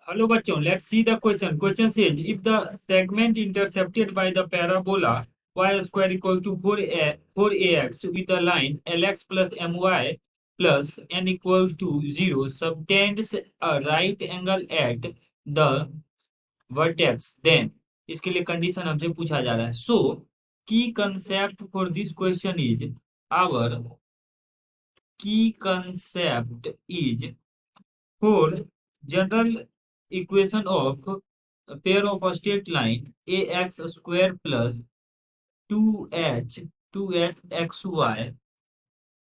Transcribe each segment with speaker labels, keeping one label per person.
Speaker 1: Hello bachon, let's see the question. Question says if the segment intercepted by the parabola y square equal to 4ax with the line lx plus my plus n equals to 0 subtends a right angle at the vertex, then इसके लिए condition हमसे पूछा जा रहा है. So key concept for this question is our key concept is for general equation of a pair of a straight line ax square plus 2hxy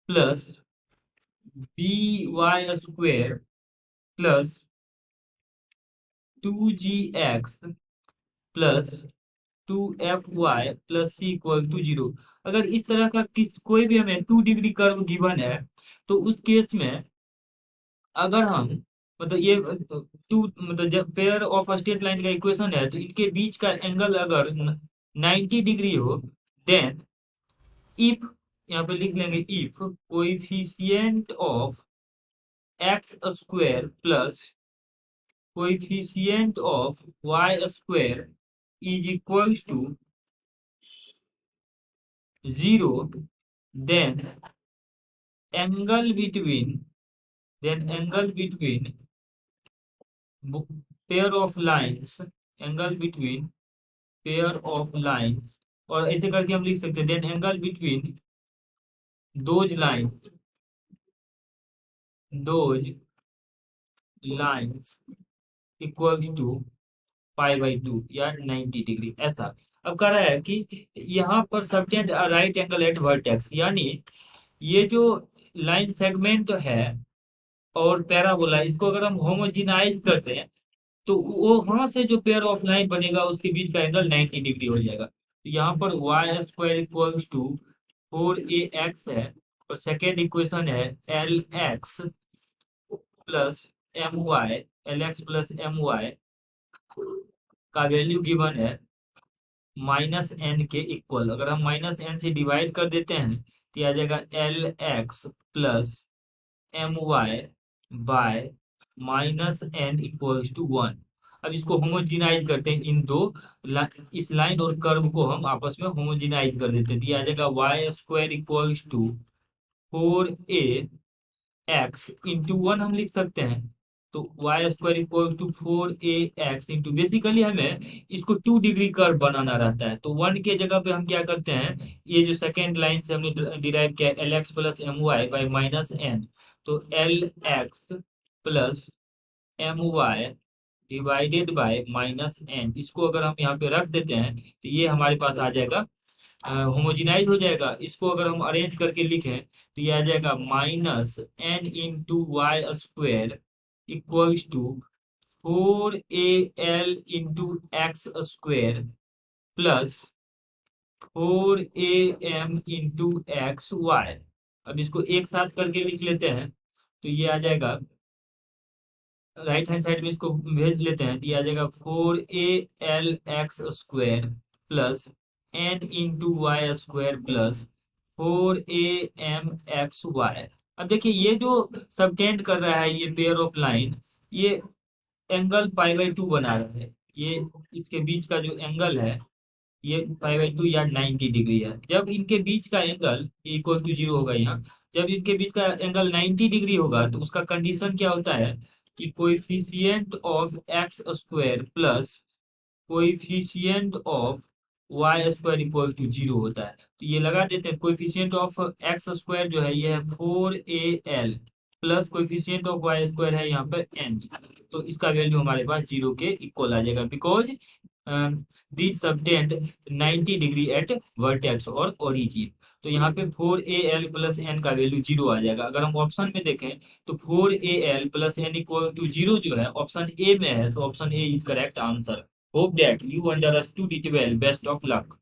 Speaker 1: plus by square plus 2gx plus 2fy plus c equal to 0. अगर इस तरह का कोई भी हमें 2 degree curve given है तो उस केस में अगर हम मतलब ये टू मतलब जब पेयर ऑफ स्ट्रेट लाइन का इक्वेशन है तो इनके बीच का एंगल अगर 90 डिग्री हो, देन इफ यहाँ पे लिख लेंगे if coefficient of x square plus coefficient of y square is equal to 0, then angle between pair of lines angle between pair of lines और ऐसे करके हम लिख सकते हैं then angle between those lines equal to π/2 या 90 degree ऐसा. अब कह रहा है कि यहाँ पर subtend right angle eight vertex, यानी ये जो लाइन सेगमेंट है और पैराबोला इसको अगर हम होमोजिनाइज करते हैं तो वो वहां से जो पेयर ऑफ लाइन बनेगा उसके बीच का एंगल 90 डिग्री हो जाएगा. तो यहाँ पर Y square equals to 4ax है और सेकेंड इक्वेशन है lx प्लस my का वैल्यू गिवन है -n के इक्वल. अगर हम -n से डिवाइड कर देते हैं तो आ जाएगा lx plus my by -n equals to 1. अब इसको होमोजिनाइज करते हैं इन दो इस लाइन और कर्व को हम आपस में होमोजिनाइज कर देते हैं. दिया जाएगा y square equals to 4ax into 1 हम लिख सकते हैं. तो y square equal to 4ax into basically हमें इसको 2 डिग्री कर्व बनाना रहता है तो 1 के जगह पे हम क्या करते हैं ये जो सेकेंड लाइन से हमने डिराइव किया lx plus my by -n. तो lx plus my divided by -n इसको अगर हम यहाँ पे रख देते हैं तो ये हमारे पास आ जाएगा होमोजिनाइज हो जाएगा. इसको अगर हम अरेंज करके लिखें तो ये आ जाएगा -n into y square equals to 4al into x square plus 4am into x y. अब इसको एक साथ करके लिख लेते हैं तो ये आ जाएगा राइट हैंड साइड में इसको भेज लेते हैं तो ये आ जाएगा 4al x square plus n into y square plus 4am x y. अब देखिए ये जो सबटेंड कर रहा है ये पेयर ऑफ लाइन ये एंगल π/2 बना रहा है. ये इसके बीच का जो एंगल है ये π/2 या 90 डिग्री है. जब इनके बीच का एंगल इक्वल टू 0 होगा यहाँ जब इनके बीच का एंगल 90 डिग्री होगा तो उसका कंडीशन क्या होता है कि coefficient of x square plus coefficient of y square equal to 0 होता है. तो ये लगा देते हैं कोएफिशिएंट ऑफ एक्स स्क्वायर जो है ये है 4al plus coefficient of y square है यहाँ पर n. तो इसका वैल्यू हमारे पास 0 के इक्वल आ जाएगा because this subtend 90 degree at vertex और ओरिजिन. तो यहाँ पे 4al प्लस n का वैल्यू 0 आ जाएगा. अगर हम ऑप्शन में देखें तो 4al plus n equal to 0 जो है ऑप्शन ए में है. So option A is correct answer. Hope that you understood it well. Best of luck.